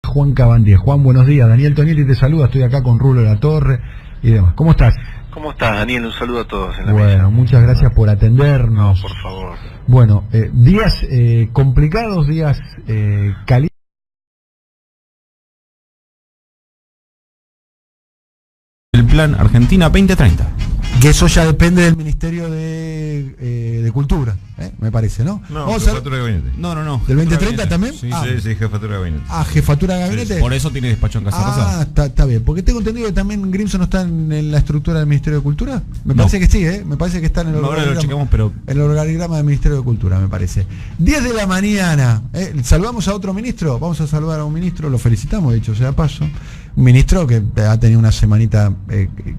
Juan Cabandier. Juan, buenos días. Daniel Tonioli te saluda, estoy acá con Rulo La Torre y demás. ¿Cómo estás? ¿Cómo estás, Daniel? Un saludo a todos en la mesa. Bueno, muchas gracias por atendernos. No, por favor. Bueno, días complicados, días calientes. El plan Argentina 2030. Que eso ya depende del Ministerio de Cultura, me parece, ¿no? No, jefatura de gabinete. No. ¿Del 2030 también? Sí, sí, jefatura de gabinete. Jefatura de gabinete. Sí, por eso tiene despacho en Casa Rosada. Está bien. Porque tengo entendido que también Grimson no está en la estructura del Ministerio de Cultura. Me parece que sí, Me parece que está en el organigrama. Ahora lo checamos, pero en el organigrama del Ministerio de Cultura, me parece. 10 de la mañana. ¿Saludamos a otro ministro? Vamos a saludar a un ministro, lo felicitamos, de hecho, sea paso. Un ministro que ha tenido una semanita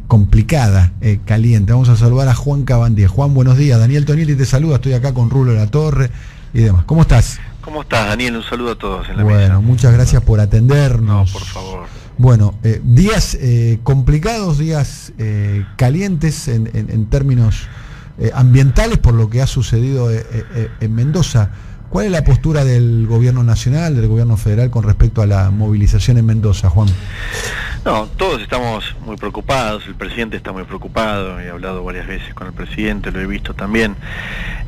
complicada, caliente. Vamos a saludar a Juan Cabandier. Juan, buenos días. Daniel Tonioli te saluda, estoy acá con Rulo La Torre y demás. ¿Cómo estás? ¿Cómo estás, Daniel? Un saludo a todos en la mesa. Bueno, muchas gracias por atendernos. No, por favor. Bueno, días complicados, días calientes en términos ambientales por lo que ha sucedido en Mendoza. ¿Cuál es la postura del gobierno nacional, del gobierno federal con respecto a la movilización en Mendoza, Juan? No, todos estamos muy preocupados, el presidente está muy preocupado, he hablado varias veces con el presidente, lo he visto también.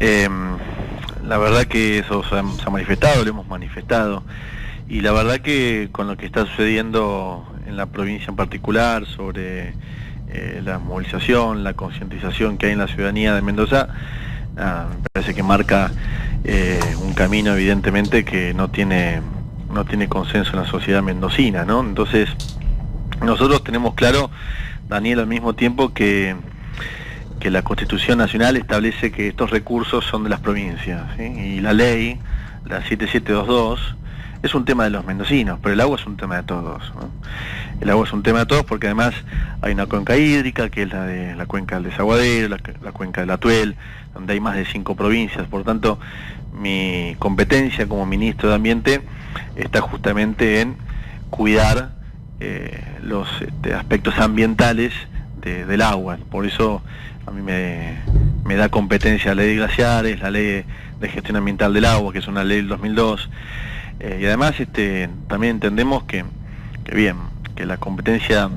La verdad que eso se ha manifestado, lo hemos manifestado, y la verdad que con lo que está sucediendo en la provincia en particular sobre la movilización, la concientización que hay en la ciudadanía de Mendoza, me parece que marca un camino evidentemente que no tiene consenso en la sociedad mendocina, ¿no? Entonces nosotros tenemos claro, Daniel, al mismo tiempo que la Constitución Nacional establece que estos recursos son de las provincias, ¿sí? Y la ley, la 7722, es un tema de los mendocinos, pero el agua es un tema de todos, ¿no? El agua es un tema de todos porque además hay una cuenca hídrica que es la cuenca del Desaguadero, la cuenca del Atuel, donde hay más de 5 provincias. Por tanto, mi competencia como ministro de Ambiente está justamente en cuidar los aspectos ambientales del agua. Por eso a mí me da competencia la ley de glaciares, la ley de gestión ambiental del agua, que es una ley del 2002. Y además también entendemos que la competencia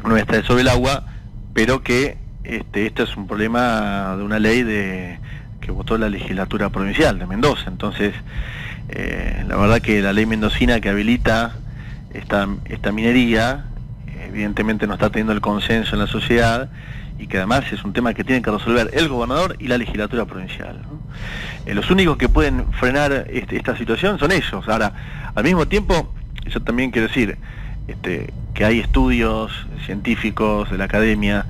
nuestra es sobre el agua, pero que esto es un problema de una ley que votó la legislatura provincial de Mendoza. Entonces, la verdad que la ley mendocina que habilita esta minería, evidentemente no está teniendo el consenso en la sociedad, y que además es un tema que tienen que resolver el gobernador y la legislatura provincial, ¿no? Los únicos que pueden frenar esta situación son ellos. Ahora, al mismo tiempo, yo también quiero decir que hay estudios científicos de la academia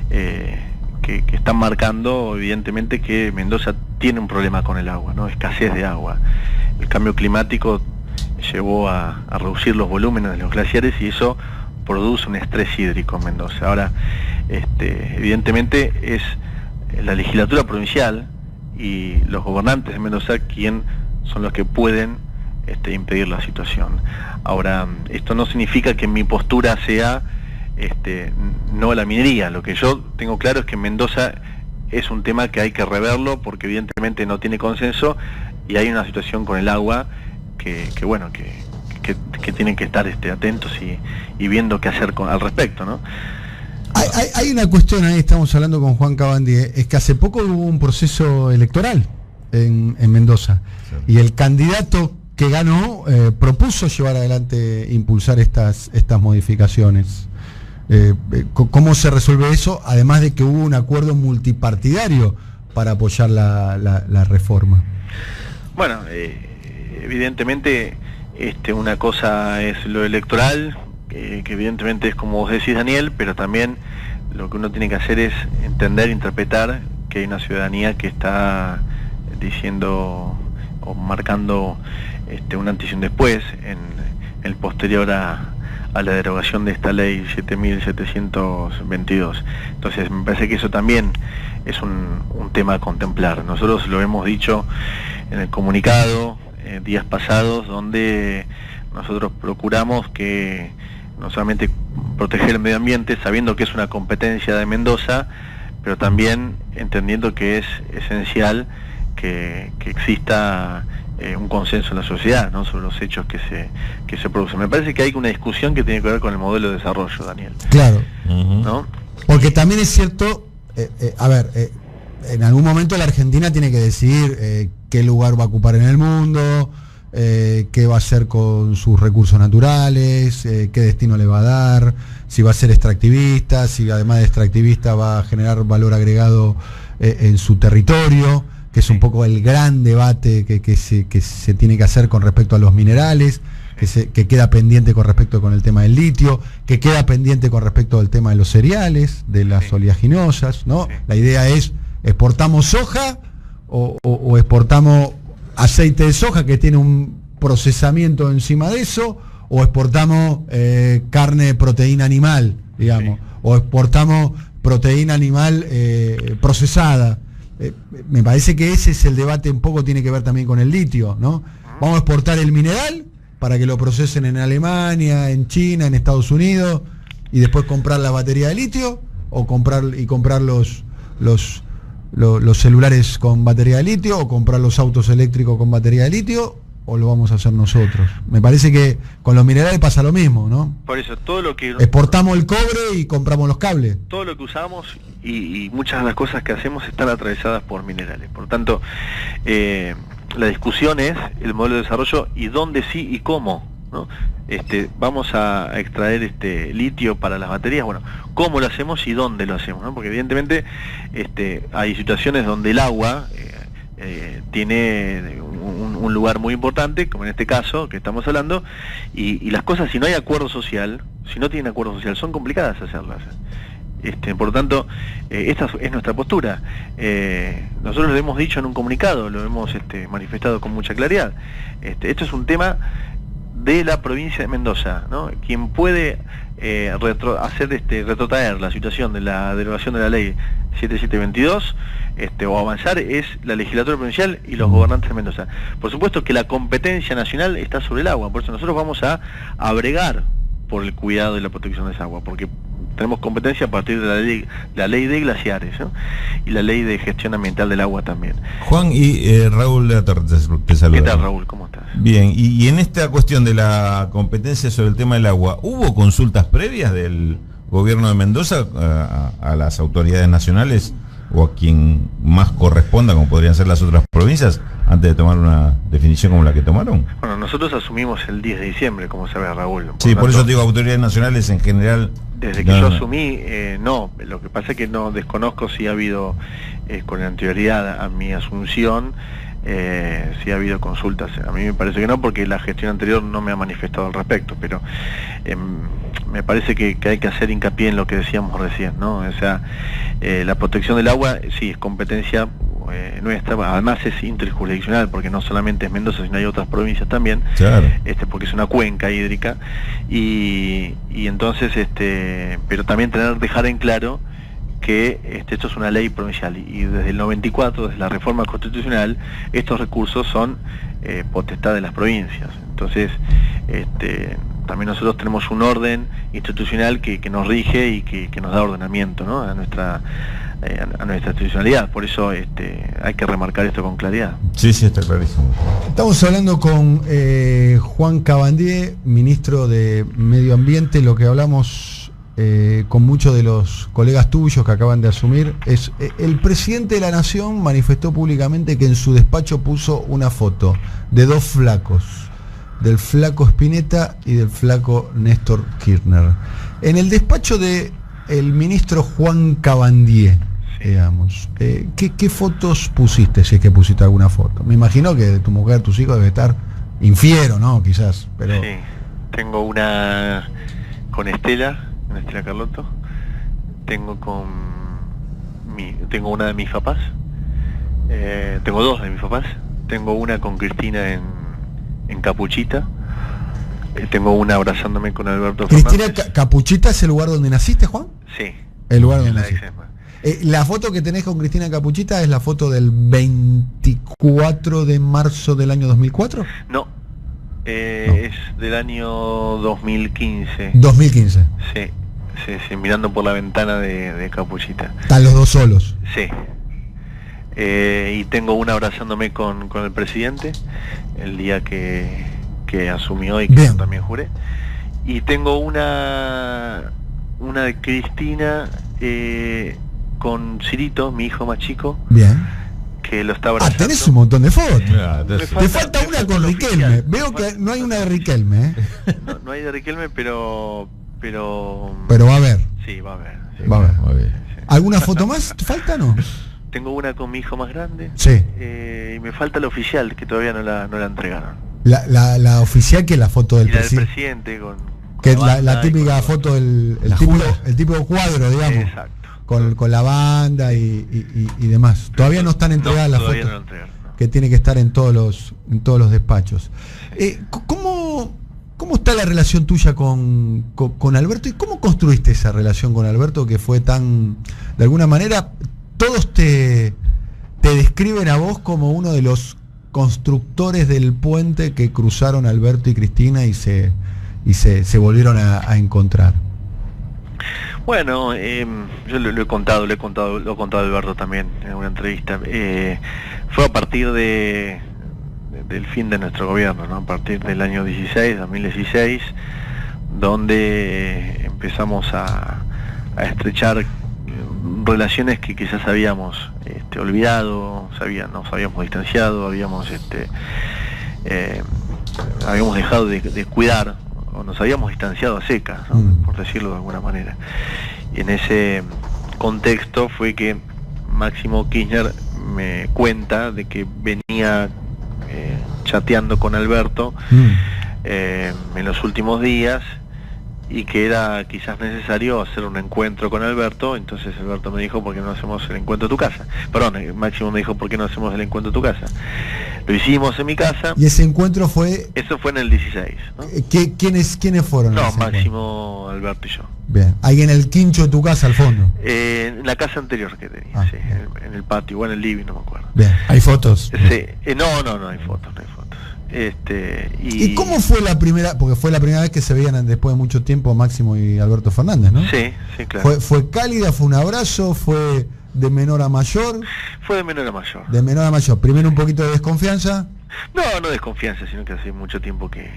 que están marcando evidentemente que Mendoza tiene un problema con el agua, ¿no? Escasez de agua. El cambio climático llevó a reducir los volúmenes de los glaciares y eso produce un estrés hídrico en Mendoza. Ahora, evidentemente es la legislatura provincial y los gobernantes de Mendoza quien son los que pueden impedir la situación. Ahora, esto no significa que mi postura sea no a la minería. Lo que yo tengo claro es que en Mendoza es un tema que hay que reverlo porque evidentemente no tiene consenso y hay una situación con el agua que tienen que estar atentos y viendo qué hacer al respecto, ¿no? Hay una cuestión ahí, estamos hablando con Juan Cabandier, es que hace poco hubo un proceso electoral en Mendoza, sí. Y el candidato que ganó propuso llevar adelante, impulsar estas modificaciones. ¿Cómo se resuelve eso? Además de que hubo un acuerdo multipartidario para apoyar la reforma. Bueno, evidentemente una cosa es lo electoral, que evidentemente es como vos decís, Daniel, pero también lo que uno tiene que hacer es entender, interpretar que hay una ciudadanía que está diciendo o marcando un antes y un después en el posterior a la derogación de esta ley 7722. Entonces me parece que eso también es un tema a contemplar. Nosotros lo hemos dicho en el comunicado días pasados, donde nosotros procuramos que no solamente proteger el medio ambiente, sabiendo que es una competencia de Mendoza, pero también entendiendo que es esencial que exista un consenso en la sociedad, ¿no?, sobre los hechos que se producen. Me parece que hay una discusión que tiene que ver con el modelo de desarrollo, Daniel. Claro. ¿No? Porque también es cierto, en algún momento la Argentina tiene que decidir qué lugar va a ocupar en el mundo, qué va a hacer con sus recursos naturales, qué destino le va a dar, si va a ser extractivista, si además de extractivista va a generar valor agregado en su territorio, que es un poco el gran debate que se tiene que hacer con respecto a los minerales, que queda pendiente con respecto con el tema del litio, que queda pendiente con respecto al tema de los cereales, de las oleaginosas, ¿no? La idea es, ¿exportamos soja o exportamos aceite de soja que tiene un procesamiento encima de eso, o exportamos carne, proteína animal, digamos, o exportamos proteína animal procesada? Me parece que ese es el debate, un poco tiene que ver también con el litio, ¿no? Vamos a exportar el mineral para que lo procesen en Alemania, en China, en Estados Unidos, y después comprar la batería de litio, o comprar los celulares con batería de litio, o comprar los autos eléctricos con batería de litio, o lo vamos a hacer nosotros. Me parece que con los minerales pasa lo mismo, ¿no? Por eso, todo lo que... exportamos el cobre y compramos los cables. Todo lo que usamos y muchas de las cosas que hacemos están atravesadas por minerales. Por tanto, la discusión es el modelo de desarrollo y dónde sí y cómo, ¿no? Vamos a extraer litio para las baterías. Bueno, ¿cómo lo hacemos y dónde lo hacemos, ¿no? Porque evidentemente hay situaciones donde el agua tiene un lugar muy importante, como en este caso que estamos hablando, y las cosas, si no hay acuerdo social, si no tienen acuerdo social, son complicadas hacerlas. Por lo tanto, esta es nuestra postura. Nosotros lo hemos dicho en un comunicado, lo hemos manifestado con mucha claridad. Esto es un tema de la provincia de Mendoza, ¿no? Quien puede retrotraer la situación de la derogación de la ley 7722 o avanzar es la legislatura provincial y los gobernantes de Mendoza. Por supuesto que la competencia nacional está sobre el agua, por eso nosotros vamos a bregar por el cuidado y la protección de esa agua, porque tenemos competencia a partir de la ley de glaciares, ¿no? Y la ley de gestión ambiental del agua también. Juan, y Raúl te saluda. ¿Qué tal, Raúl? ¿Cómo estás? Bien, y en esta cuestión de la competencia sobre el tema del agua, ¿hubo consultas previas del gobierno de Mendoza a las autoridades nacionales o a quien más corresponda, como podrían ser las otras provincias, antes de tomar una definición como la que tomaron? Bueno, nosotros asumimos el 10 de diciembre, como sabe Raúl. Sí, por eso digo, autoridades nacionales en general. Desde que yo asumí, no. Lo que pasa es que no desconozco si ha habido, con anterioridad a mi asunción, si ha habido consultas. A mí me parece que no, porque la gestión anterior no me ha manifestado al respecto, pero me parece que hay que hacer hincapié en lo que decíamos recién, ¿no? O sea, la protección del agua sí es competencia nuestra, además es interjurisdiccional, porque no solamente es Mendoza, sino hay otras provincias también, claro. Porque es una cuenca hídrica, y entonces, pero también dejar en claro que esto es una ley provincial, y desde el 94, desde la reforma constitucional, estos recursos son potestad de las provincias. Entonces, también nosotros tenemos un orden institucional que nos rige y que nos da ordenamiento, ¿no?, a nuestra institucionalidad. Por eso hay que remarcar esto con claridad. Sí, está clarísimo. Estamos hablando con Juan Cabandier, ministro de Medio Ambiente. Lo que hablamos con muchos de los colegas tuyos que acaban de asumir es el presidente de la Nación manifestó públicamente que en su despacho puso una foto de dos flacos, del flaco Spinetta y del flaco Néstor Kirchner. En el despacho de el ministro Juan Cabandier, digamos, ¿qué fotos pusiste, si es que pusiste alguna foto? Me imagino que de tu mujer, tus hijos debe estar infiero, ¿no? Quizás, pero... Sí, tengo una con Estela Carlotto, tengo una de mis papás, tengo dos de mis papás, tengo una con Cristina en Capuchita, tengo una abrazándome con Alberto Cristina Fernández. Capuchita es el lugar donde naciste, Juan. Sí. El lugar donde naciste. La foto que tenés con Cristina Capuchita es la foto del 24 de marzo del año 2004. No, es del año 2015. 2015. Sí, mirando por la ventana de Capuchita. Están los dos solos. Sí. y tengo una abrazándome con el presidente el día que asumió y que yo también juré, y tengo una de Cristina con Cirito, mi hijo más chico. Bien. Que lo está abrazando. Tenés un montón de fotos. Te falta una con Riquelme. Veo que no hay una de Riquelme. No hay de Riquelme, pero va a haber. Sí, va a haber. Sí, va a haber. Sí. ¿Alguna foto más? ¿Falta o no? Tengo una con mi hijo más grande. Sí. Y me falta la oficial, que todavía no la entregaron. La oficial, que es la foto del presidente con que es la típica foto del el tipo cuadro, digamos. Exacto. Con la banda y demás. Todavía no están entregadas las fotos. No entregaron, no. Que tiene que estar en todos los despachos. ¿Cómo está la relación tuya con Alberto? ¿Y cómo construiste esa relación con Alberto, que fue tan, de alguna manera, todos te describen a vos como uno de los constructores del puente que cruzaron Alberto y Cristina y se volvieron a encontrar? Bueno, yo lo he contado a Alberto también en una entrevista. Fue a partir del fin de nuestro gobierno, ¿no? A partir del año 2016, donde empezamos a estrechar relaciones que quizás habíamos olvidado, nos habíamos distanciado, habíamos dejado de cuidar, o nos habíamos distanciado a secas, ¿no? Por decirlo de alguna manera. Y en ese contexto fue que Máximo Kirchner me cuenta de que venía chateando con Alberto en los últimos días, y que era quizás necesario hacer un encuentro con Alberto. Entonces Alberto me dijo: ¿por qué no hacemos el encuentro a tu casa? Perdón, Máximo me dijo: ¿por qué no hacemos el encuentro a tu casa? Lo hicimos en mi casa. ¿Y ese encuentro fue...? Eso fue en el 16, ¿no? ¿Quiénes fueron? No, Máximo, Alberto y yo. Bien. Ahí en el quincho de tu casa, al fondo. En la casa anterior que tenía, sí, en el patio, o en el living, no me acuerdo. Bien. ¿Hay fotos? Sí. No hay fotos. ¿Y cómo fue la primera? Porque fue la primera vez que se veían después de mucho tiempo Máximo y Alberto Fernández, ¿no? Sí, claro. ¿Fue cálida? ¿Fue un abrazo? ¿Fue de menor a mayor? Fue de menor a mayor. De menor a mayor. Primero un poquito de desconfianza. No desconfianza, sino que hace mucho tiempo que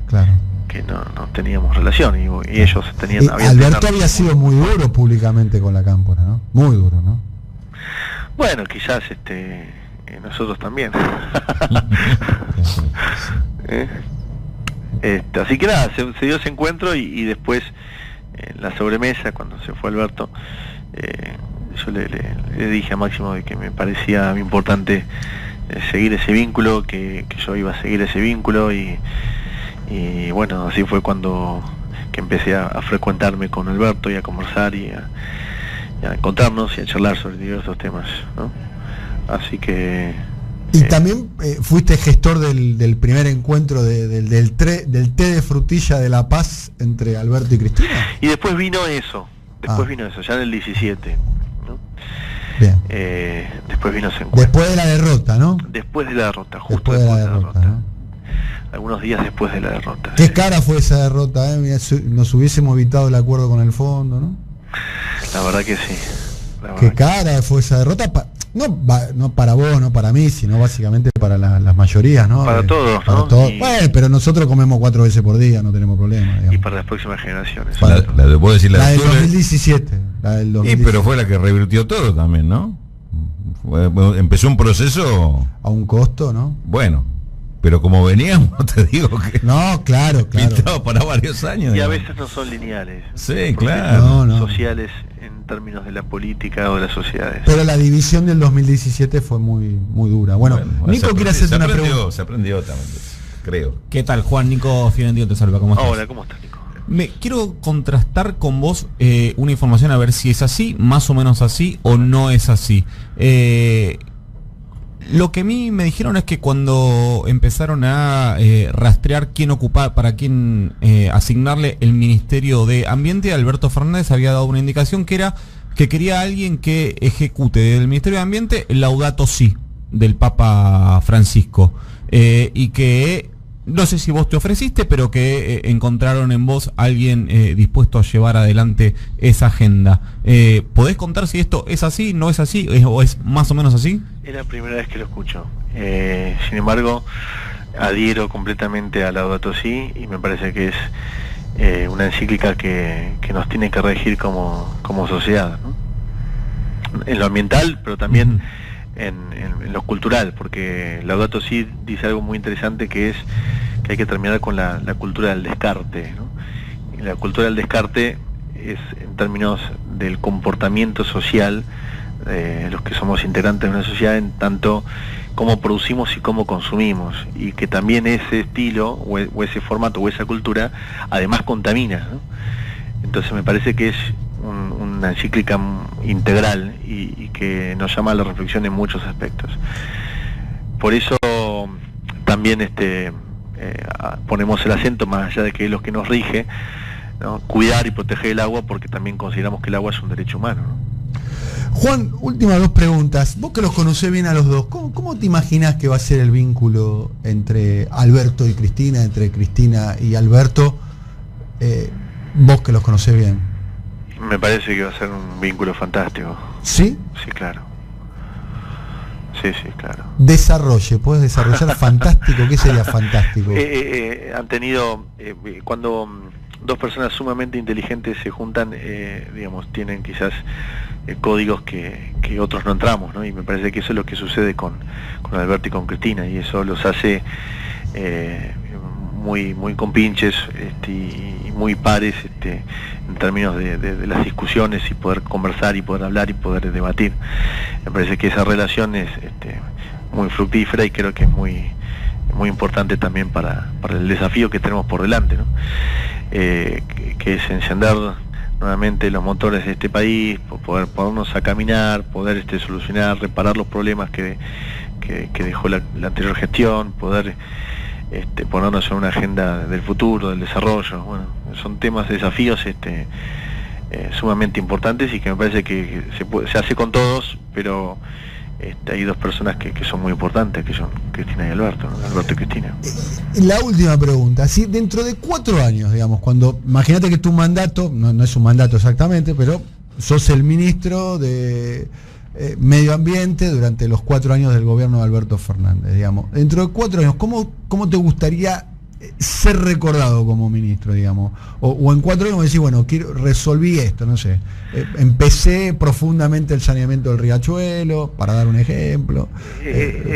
claro, que no teníamos relación, y ellos tenían... Alberto había sido muy duro públicamente con la Cámpora, ¿no? Muy duro, ¿no? Bueno, quizás nosotros también. Así que nada, se dio ese encuentro, y después en la sobremesa, cuando se fue Alberto, yo le dije a Máximo de que me parecía muy importante seguir ese vínculo, que yo iba a seguir ese vínculo, y bueno, así fue cuando que empecé a frecuentarme con Alberto y a conversar y a encontrarnos y a charlar sobre diversos temas, ¿no? Así que... Y también fuiste gestor del primer encuentro del té de frutilla de La Paz entre Alberto y Cristina. Y después vino eso, ya en el 17, ¿no? Bien. Después vino ese encuentro. Después de la derrota, ¿no? Después de la derrota, justo después de la derrota, ¿no? Algunos días después de la derrota. Qué cara fue esa derrota, ¿eh? Nos hubiésemos evitado el acuerdo con el fondo, ¿no? La verdad que sí. Qué cara fue esa derrota, no para vos, no para mí, sino básicamente para las mayorías, ¿no? Para todos, para ¿no? todos. Bueno, pero nosotros comemos 4 veces por día, no tenemos problema, digamos. Y para las próximas generaciones. ¿Puedo decir la del 2017. La del 2017. Pero fue la que revirtió todo también, ¿no? Empezó un proceso... A un costo, ¿no? Bueno, pero como veníamos, te digo que... No, claro. Pintado para varios años. Y a veces no son lineales. Sí, claro. No. Sociales en términos de la política o de las sociedades. Pero la división del 2017 fue muy dura. Bueno, Nico quiere hacerte una pregunta. Se aprendió también, creo. ¿Qué tal, Juan? Nico Fiorentino te saluda. ¿Cómo estás? Hola, ¿cómo estás, Nico? Quiero contrastar con vos una información, a ver si es así, más o menos así, o no es así. Lo que a mí me dijeron es que cuando empezaron a rastrear quién ocupaba, para quién asignarle el Ministerio de Ambiente, Alberto Fernández había dado una indicación que era que quería a alguien que ejecute del Ministerio de Ambiente el Laudato Si del Papa Francisco, y que no sé si vos te ofreciste, pero que encontraron en vos alguien dispuesto a llevar adelante esa agenda. ¿Podés contar si esto es así, no es así, o es más o menos así? Es la primera vez que lo escucho. Sin embargo, adhiero completamente a Laudato Si y me parece que es una encíclica que nos tiene que regir como sociedad, ¿no? En lo ambiental, pero también en lo cultural, porque Laudato Si dice algo muy interesante, que es que hay que terminar con la cultura del descarte, ¿no? Y la cultura del descarte es, en términos del comportamiento social, los que somos integrantes de una sociedad, en tanto cómo producimos y cómo consumimos, y que también ese estilo o ese formato o esa cultura además contamina, ¿no? Entonces me parece que es una encíclica integral y que nos llama a la reflexión en muchos aspectos. Por eso también ponemos el acento, más allá de que es lo que nos rige, ¿no? Cuidar y proteger el agua, porque también consideramos que el agua es un derecho humano, ¿no? Juan, últimas dos preguntas. Vos que los conocés bien a los dos, ¿cómo te imaginás que va a ser el vínculo entre Alberto y Cristina, entre Cristina y Alberto? Vos que los conocés bien. Me parece que va a ser un vínculo fantástico. ¿Sí? Sí, claro. Sí, claro. ¿Puedes desarrollar fantástico? ¿Qué sería fantástico? Han tenido, cuando dos personas sumamente inteligentes se juntan, digamos, tienen quizás códigos que otros no entramos, ¿no? Y me parece que eso es lo que sucede con Alberto y con Cristina, y eso los hace muy compinches, y muy pares, en términos de las discusiones, y poder conversar y poder hablar y poder debatir. Me parece que esa relación es muy fructífera, y creo que es muy importante también para el desafío que tenemos por delante, ¿no? Que es encender nuevamente los motores de este país, poder ponernos a caminar, poder solucionar, reparar los problemas que dejó la anterior gestión, poder ponernos en una agenda del futuro, del desarrollo. Bueno, son temas, desafíos sumamente importantes, y que me parece que se hace con todos, pero hay dos personas que son muy importantes, que son Cristina y Alberto, ¿no? Alberto y Cristina. La última pregunta, ¿sí? Dentro de 4 años, digamos, imagínate que tu mandato, no es un mandato exactamente, pero sos el ministro de Medio Ambiente durante los 4 años del gobierno de Alberto Fernández, digamos. Dentro de 4 años, ¿cómo te gustaría ser recordado como ministro, digamos? O en 4 años decís, bueno, resolví esto, no sé. Empecé profundamente el saneamiento del riachuelo, para dar un ejemplo.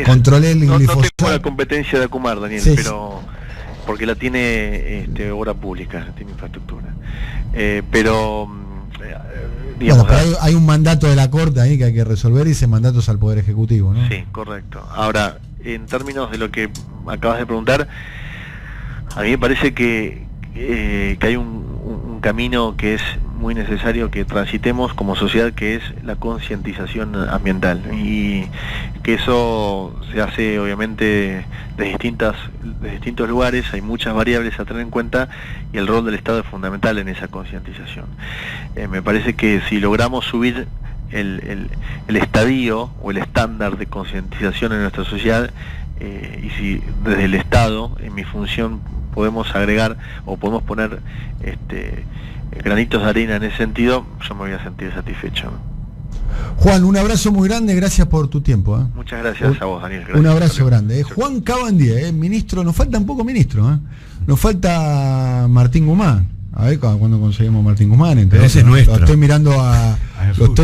Controlé el glifosato. No tengo la competencia de Acumar, Daniel, sí, pero porque la tiene obra pública, tiene infraestructura. Pero digamos, bueno, pero hay un mandato de la Corte ahí que hay que resolver, y ese mandato es al Poder Ejecutivo, ¿no? Sí, correcto. Ahora, en términos de lo que acabas de preguntar, a mí me parece que hay un camino que es muy necesario que transitemos como sociedad, que es la concientización ambiental, y que eso se hace obviamente de distintos lugares. Hay muchas variables a tener en cuenta, y el rol del Estado es fundamental en esa concientización. Me parece que si logramos subir el estadio o el estándar de concientización en nuestra sociedad, y si desde el Estado, en mi función, podemos agregar o podemos poner granitos de arena en ese sentido, yo me voy a sentir satisfecho, ¿no? Juan, un abrazo muy grande, gracias por tu tiempo, ¿eh? Muchas gracias a vos, Daniel. Gracias. Un abrazo grande. Juan Cabandier, ministro, nos faltan pocos ministros, nos falta Martín Guzmán. A ver cuándo conseguimos Martín Guzmán. Pero ese es nuestro. Lo estoy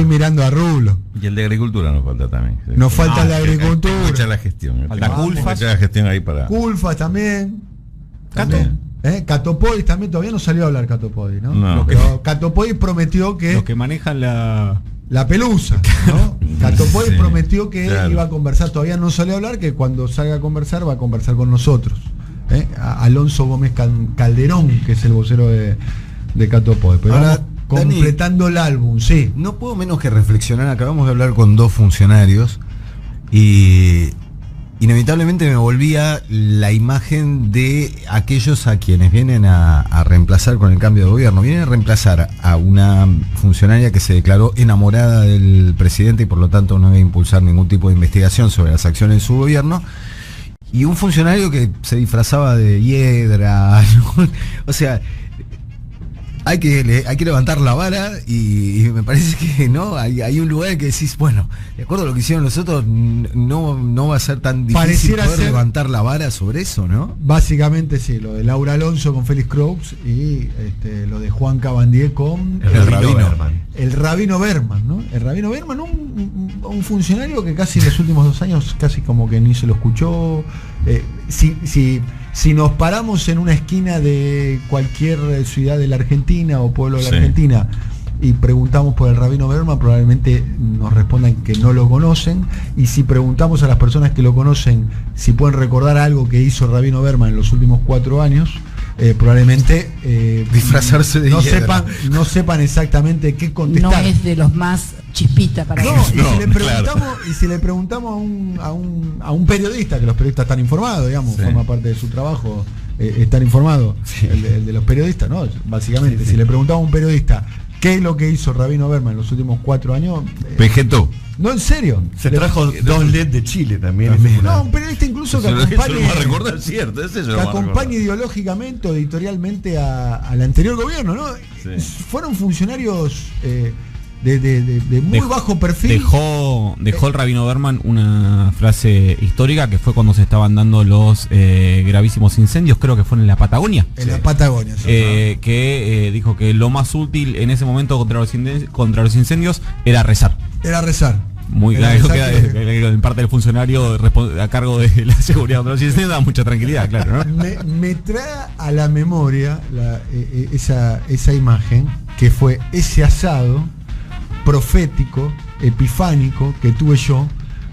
mirando a Rulo. Y el de Agricultura nos falta también. Nos falta el de Agricultura. Mucha la gestión. Falta Culfas. Mucha la gestión ahí para... Culfas también. Cato. Catopodis también, todavía no salió a hablar Catopodis, ¿no? No. Pero Catopodis prometió que... Los que manejan la pelusa, ¿no? Catopodis prometió que iba a conversar, todavía no salió a hablar, que cuando salga a conversar va a conversar con nosotros. Alonso Gómez Calderón, que es el vocero de Catopodis. Pero ahora, completando Dani, el álbum, sí. No puedo menos que reflexionar, acabamos de hablar con 2 funcionarios y inevitablemente me volvía la imagen de aquellos a quienes vienen a reemplazar con el cambio de gobierno. Vienen a reemplazar a una funcionaria que se declaró enamorada del presidente y por lo tanto no iba a impulsar ningún tipo de investigación sobre las acciones de su gobierno, y un funcionario que se disfrazaba de hiedra, ¿no? O sea, hay que levantar la vara y me parece que no hay un lugar que decís, bueno, de acuerdo a lo que hicieron los otros, no va a ser tan difícil Pareciera poder ser- levantar la vara sobre eso, ¿no? Básicamente sí, lo de Laura Alonso con Félix Croix y lo de Juan Cabandier con El Rabino Berman. el Rabino Berman, ¿no? El Rabino Berman, un funcionario que casi en los últimos 2 años casi como que ni se lo escuchó. Si nos paramos en una esquina de cualquier ciudad de la Argentina o pueblo de la Sí. Argentina y preguntamos por el Rabino Berman, probablemente nos respondan que no lo conocen, y si preguntamos a las personas que lo conocen si pueden recordar algo que hizo el Rabino Berman en los últimos 4 años, probablemente Disfrazarse de hiedra. no sepan exactamente qué No contestar. es de los más chispita para No, eso. y si le preguntamos a un periodista, que los periodistas están informados, digamos, Sí. forma parte de su trabajo estar informado, el de los periodistas, ¿no? Básicamente, si le preguntamos a un periodista qué es lo que hizo Rabino Berman en los últimos 4 años, Vegetó. no, en serio. Se trajo 2 LED de Chile también. No, un periodista incluso que Eso lo acompañe, va a recordar, cierto. Ese se que lo va a acompañe recordar. ideológicamente o editorialmente al anterior gobierno, ¿no? Sí. Fueron funcionarios de muy bajo perfil. Dejó el Rabino Berman una frase histórica que fue cuando se estaban dando los gravísimos incendios, creo que fue en la Patagonia. En la Patagonia. sí. Que dijo que lo más útil en ese momento contra los incendios era rezar. Era rezar. Muy Era claro, rezar que en parte del funcionario a cargo de la seguridad contra los incendios da mucha tranquilidad, claro, ¿no? me trae a la memoria esa imagen que fue ese asado profético, epifánico que tuve yo,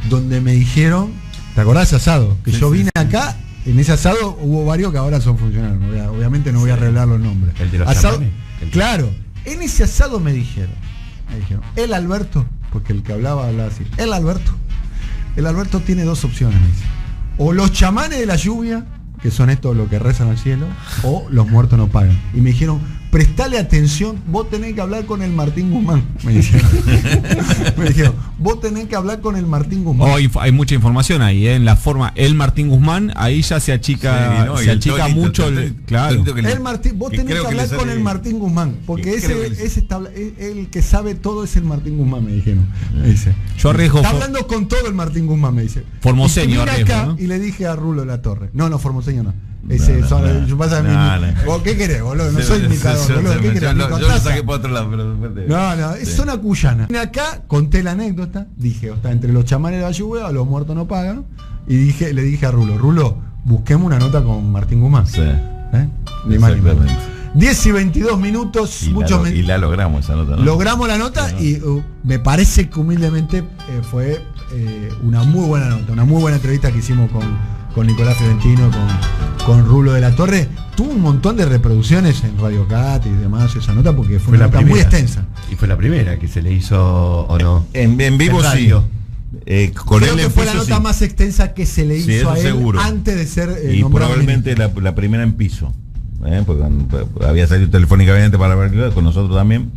donde me dijeron, ¿te acordás de ese asado? Que yo vine acá, en ese asado hubo varios que ahora son funcionarios, obviamente no voy a revelar los nombres. El de los asado, chamanes. claro, en ese asado me dijeron, el Alberto, porque el que hablaba así, el Alberto tiene 2 opciones, me dice. O los chamanes de la lluvia, que son estos los que rezan al cielo, o los muertos no pagan. Y me dijeron, prestale atención, vos tenés que hablar con el Martín Guzmán. Me dijeron, vos tenés que hablar con el Martín Guzmán. Hay mucha información ahí, en la forma el Martín Guzmán, ahí ya se achica, Sí, no, y se el achica tonito, mucho claro. Vos tenés que hablar con el Martín Guzmán, porque el que sabe todo es el Martín Guzmán, me dijeron. Me dice. Yo arriesgo Está hablando con todo el Martín Guzmán, me dice. Formoseño Y vine arriesgo, acá ¿no? y le dije a Rulo de la Torre. No, Formoseño no. Yo pasa ¿Vos qué querés, boludo? No soy imitador, boludo. ¿Qué querés? Yo lo saqué por otro lado, pero después No, es zona cuyana. Vine acá, conté la anécdota, dije, está entre los chamanes de la lluvia, los muertos no pagan, y le dije a Rulo, busquemos una nota con Martín Guzmán. Sí. Ni más ni menos. Exactamente. 10 y 22 minutos, Y la logramos esa nota, ¿no? logramos la nota y me parece que humildemente fue una muy buena nota, una muy buena entrevista que hicimos con Nicolás Fiorentino, con Rulo de la Torre. Tuvo un montón de reproducciones en Radio Cat y demás esa nota porque fue una nota muy extensa. Y fue la primera que se le hizo, ¿o no? En vivo En sí. radio. Con Creo él que en fue la piso, nota sí. más extensa que se le Sí, hizo eso a él seguro. antes de ser Y nombrado probablemente ministro. la primera en piso. Porque había salido telefónicamente para ver con nosotros también,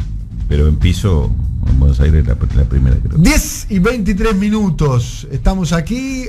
pero en piso en Buenos Aires la primera, creo. 10 y 23 minutos. Estamos aquí.